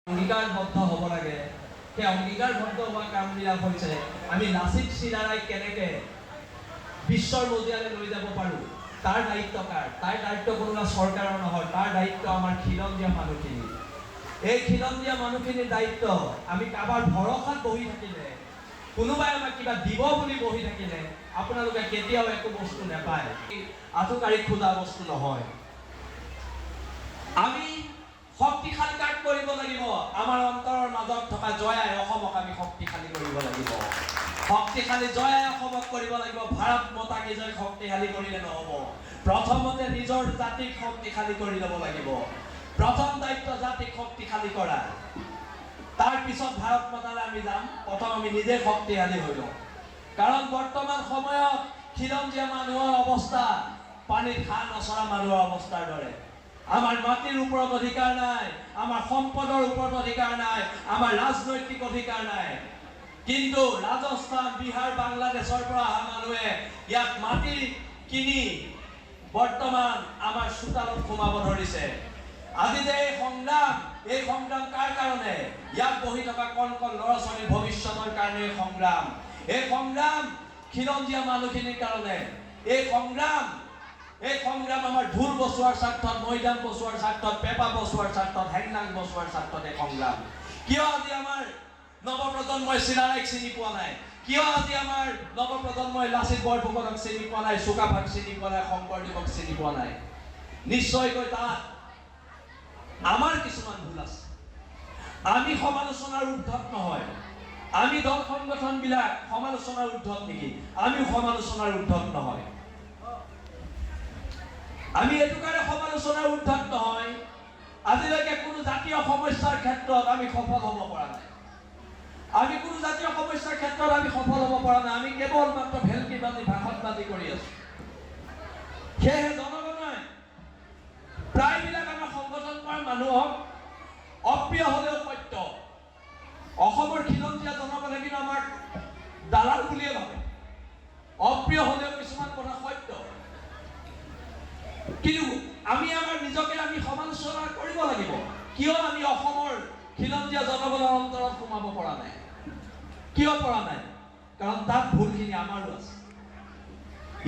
অঙ্গীকাৰবদ্ধ হ'ব লাগে। সেই অঙ্গীকাৰবদ্ধ হোৱা কামবিলাক হৈছে আমি লাচিত চিলাৰাইক কেনেকৈ বিশ্বৰ মজিয়ালৈ লৈ যাব পাৰোঁ, তাৰ দায়িত্ব কাৰ? তাৰ দায়িত্ব কোনোবা চৰকাৰৰ নহয়, তাৰ দায়িত্ব আমাৰ খিলঞ্জীয়া মানুহখিনি। এই খিলঞ্জীয়া মানুহখিনিৰ দায়িত্ব। আমি কাৰোবাৰ ভৰসাত বহি থাকিলে, কোনোবাই আমাক কিবা দিব বুলি বহি থাকিলে আপোনালোকে কেতিয়াও একো বস্তু নাপায়। আঁঠুকাৰি খোজা বস্তু নহয়। আমি শক্তিশালী কাক কৰিব লাগিব? আমাৰ অন্তৰৰ মাজত থকা জয় আই অসমক আমি শক্তিশালী কৰিব লাগিব। শক্তিশালী জয় আই অসমক কৰিব লাগিব। ভাৰত মাতা কি জয় শক্তিশালী কৰিলে নহ'ব। প্ৰথমতে নিজৰ জাতিক শক্তিশালী কৰি ল'ব লাগিব। প্ৰথম দায়িত্ব জাতিক শক্তিশালী কৰা। তাৰ পিছত ভাৰত মাতালৈ আমি যাম। প্ৰথম আমি নিজে শক্তিশালী হৈ লওঁ। কাৰণ বৰ্তমান সময়ত খিলঞ্জীয়া মানুহৰ অৱস্থা পানীত হাঁহ নচৰা মানুহৰ অৱস্থাৰ দৰে। আমাৰ মাটিৰ ওপৰত অধিকাৰ নাই, আমাৰ সম্পদৰ ওপৰত অধিকাৰ নাই, আমাৰ ৰাজনৈতিক অধিকাৰ নাই। কিন্তু ৰাজস্থান, বিহাৰ, বাংলাদেশৰ পৰা অহা মানুহে ইয়াত মাটি কিনি বৰ্তমান আমাৰ চোতালত সোমাব ধৰিছে। আজি যে এই সংগ্ৰাম কাৰ কাৰণে? ইয়াত বহি থকা কণ কণ ল'ৰা ছোৱালীৰ ভৱিষ্যতৰ কাৰণে সংগ্ৰাম। এই সংগ্ৰাম খিলঞ্জীয়া মানুহখিনিৰ কাৰণে। এই সংগ্ৰাম আমাৰ ঢোল বচোৱাৰ স্বাৰ্থত, মৈদাম বচোৱাৰ স্বাৰ্থত, পেঁপা বচোৱাৰ স্বাৰ্থত, হেংনাং বচোৱাৰ স্বাৰ্থত এই সংগ্ৰাম। কিয় আজি আমাৰ নৱপ্ৰজন্মই চিলাৰাইক চিনি পোৱা নাই? কিয় আজি আমাৰ নৱপ্ৰজন্মই লাচিত বৰফুকনক চিনি পোৱা নাই, চুকাফাক চিনি পোৱা নাই, শংকৰদেৱক চিনি পোৱা নাই? নিশ্চয়কৈ তাত আমাৰ কিছুমান ভুল আছে। আমি সমালোচনাৰ ঊৰ্ধ্বত নহয়। আমি দল সংগঠনবিলাক সমালোচনাৰ ঊৰ্ধ্বত নেকি? আমিও সমালোচনাৰ ঊৰ্ধ্বত নহয়। আমি এইটো কাৰণে সমালোচনাৰ ঊৰ্ধ্বত নহয়, আজিলৈকে কোনো জাতীয় সমস্যাৰ ক্ষেত্ৰত আমি সফল হ'ব পৰা নাই। আমি কোনো জাতীয় সমস্যাৰ ক্ষেত্ৰত আমি সফল হ'ব পৰা নাই। আমি কেৱল মাত্ৰ ভেলকিবাজি, ভাষণবাজি কৰি আছো। সেয়েহে জনগণে প্ৰায়বিলাক আমাৰ সংগঠন কৰা মানুহক অপ্ৰিয় হ'লেও সত্য। অসমৰ খিলঞ্জীয়া জনগণে কিন্তু আমাক দালাল বুলিয়ে ভাবে। অপ্ৰিয় হ'লেও কিছুমান কথা সত্য। কিন্তু আমি আমাৰ নিজকে আমি সমালোচনা কৰিব লাগিব। কিয় আমি অসমৰ খিলঞ্জীয়া জনগণৰ অন্তৰত সোমাব পৰা নাই? কিয় পৰা নাই? কাৰণ তাত ভুলখিনি আমাৰো আছে।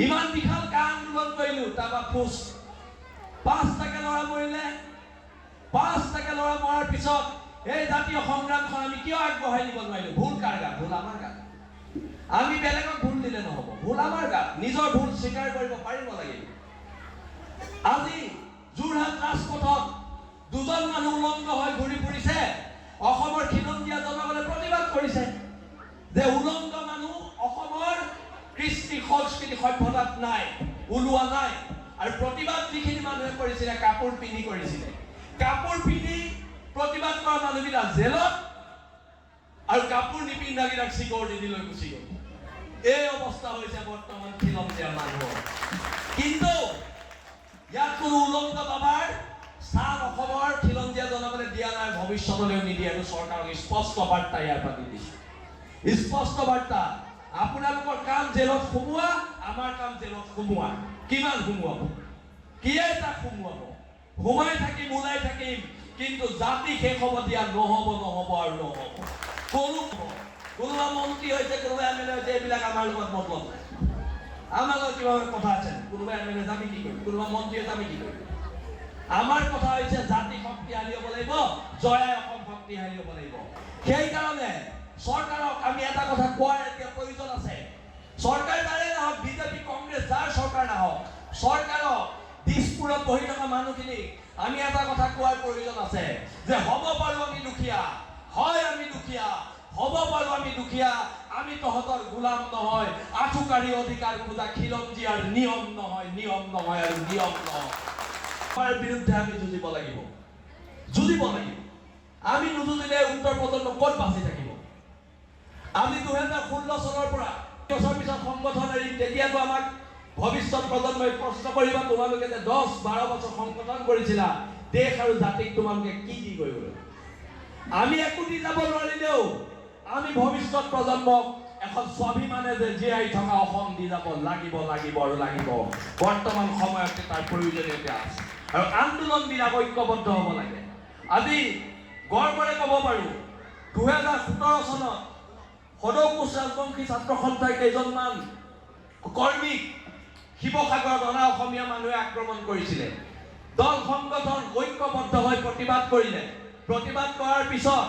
ইমান বিশাল আন্দোলন কৰিলো, তাৰপৰা ফুচ 5টাকে ল'ৰা মৰিলে। 5টাকে ল'ৰা মৰাৰ পিছত এই জাতীয় সংগ্ৰামখন আমি কিয় আগবঢ়াই নিব নোৱাৰিলো? ভুল কাৰ গাত? ভুল আমাৰ গাত। আমি বেলেগক ভুল দিলে নহ'ব, ভুল আমাৰ গাত। নিজৰ ভুল স্বীকাৰ কৰিব পাৰিব লাগিব। আজি যোৰহাট ৰাজপথত দুজন মানুহ উলংগ হৈ ঘূৰি ফুৰিছে। অসমৰ খিলঞ্জীয়া জনগণে প্ৰতিবাদ কৰিছে যে উলংগ মানুহ অসমৰ কৃষ্টি সংস্কৃতি সভ্যতাত নাই, ওলোৱা নাই। আৰু প্ৰতিবাদ যিখিনি মানুহে কৰিছিলে কাপোৰ পিন্ধি কৰিছিলে। কাপোৰ পিন্ধি প্ৰতিবাদ কৰা মানুহবিলাক জেলত, আৰু কাপোৰ নিপিন্ধাবিলাক চিকিউৰিটি লৈ গুচি গ'ল। এই অৱস্থা হৈছে বৰ্তমান খিলঞ্জীয়া মানুহৰ। কিন্তু ইয়াত কোনো উলংগ বাবাৰ স্থান অসমৰ খিলঞ্জীয়া জনগণে দিয়া নাই, ভৱিষ্যতলৈও নিদিয়ে। আৰু চৰকাৰক স্পষ্ট বাৰ্তা ইয়াৰ পৰা দি দিছে। স্পষ্ট বাৰ্তা, আপোনালোকৰ কাম জেলত সোমোৱা, আমাৰ কাম জেলত সোমোৱা। কিমান সোমোৱাব? কিয়ে তাক সোমোৱাব? সোমাই থাকিম, ওলাই থাকিম, কিন্তু জাতি শেষ হ'ব দিয়া নহ'ব, নহ'ব আৰু নহ'ব। কোনোবা মন্ত্ৰী হৈছে, কোনোবা এম.এল.এ. হৈছে, এইবিলাক আমাৰ লগত মতলব নাই। আমাৰ লগত কিবা কথা আছে? কোনোবা এম.এল.এ. আমি কি কৰিম? কোনোবা মন্ত্ৰী আছে আমি কি কৰিম? আমাৰ কথা হৈছে জাতি শক্তিশালী হ'ব লাগিব, জয় অসম শক্তিশালী হ'ব লাগিব। সেইকাৰণে চৰকাৰক আমি এটা কথা কোৱাৰ এতিয়া প্ৰয়োজন আছে। চৰকাৰ যাৰে নহওক, বিজেপি, কংগ্ৰেছ, যাৰ চৰকাৰ নাহক, চৰকাৰক দিছপুৰত বহি থকা মানুহখিনিক আমি এটা কথা কোৱাৰ প্ৰয়োজন আছে যে হ'ব পাৰোঁ আমি দুখীয়া, হয় আমি দুখীয়া, হ'ব পাৰোঁ আমি দুখীয়া, আমি তহঁতৰ গোলাম নহয়। আঁঠুকাৰি অধিকাৰ খোজা খিলঞ্জীয়াৰ নিয়ম নহয়, নিয়ম নহয় আৰু নিয়ম নহয়। তাৰ বিৰুদ্ধে আমি যুঁজিব লাগিব, যুঁজিব লাগিব। আমি নুযুঁজিলে উত্তৰ প্ৰজন্ম ক'ত বাচি থাকিব? আমি 2016 চনৰ পৰা বছৰ পিছত সংগঠন এৰি, তেতিয়াতো আমাক ভৱিষ্যত প্ৰজন্মই প্ৰশ্ন কৰিব, তোমালোকে যে 10-12 বছৰ সংগঠন কৰিছিলা, দেশ আৰু জাতিক তোমালোকে কি দি কৰিব? আমি একো দি যাব নোৱাৰিলেও আমি ভৱিষ্যত প্ৰজন্মক এখন স্বাভিমানে যে জীয়াই থকা অসম দি যাব লাগিব, লাগিব আৰু লাগিব। বৰ্তমান সময়তে তাৰ প্ৰয়োজনীয়তা আছে আৰু আন্দোলনবিলাক ঐক্যবদ্ধ হ'ব লাগে। আজি গৰ্বৰে ক'ব পাৰোঁ 2017 চনত সদৌ কোচ ৰাজবংশী ছাত্ৰ সন্থাৰ কেইজনমান কৰ্মীক শিৱসাগৰত অনা অসমীয়া মানুহে আক্ৰমণ কৰিছিলে। দল সংগঠন ঐক্যবদ্ধ হৈ প্ৰতিবাদ কৰিলে। প্ৰতিবাদ কৰাৰ পিছত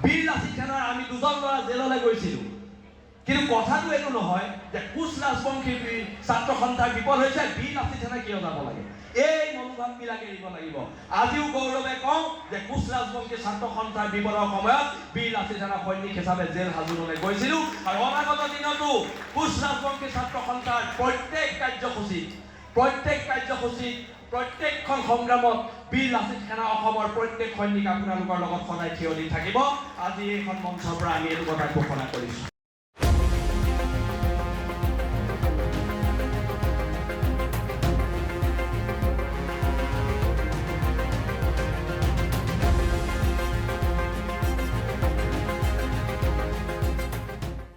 বীৰ লাচিত সেনাৰ আমি দুজন ল'ৰা জেললৈ গৈছিলোঁ। কিন্তু কথাটো এইটো নহয় যে কোচ ৰাজবংশী ছাত্ৰ সন্থাৰ বিপদ হৈছে, বীৰ লাচিত সেনা কিয় যাব লাগে। এই মনোভাৱবিলাক এৰিব লাগিব। আজিও গৌৰৱে কওঁ যে কোচ ৰাজবংশী ছাত্ৰ সন্থাৰ বিপদৰ সময়ত বীৰ লাচিত সেনা সৈনিক হিচাপে জেল হাজোৰলৈ গৈছিলোঁ। আৰু অনাগত দিনতো কোচ ৰাজবংশী ছাত্ৰ সন্থাৰ প্ৰত্যেক কাৰ্যসূচীত প্ৰত্যেকখন সংগ্ৰামত বীৰ লাচিত সেনা অসমৰ প্ৰত্যেক সৈনিক আপোনালোকৰ লগত সদায় থিয় দি থাকিব। আজি এইখন মঞ্চৰ পৰা আমি এইটো কথা ঘোষণা কৰিছোঁ।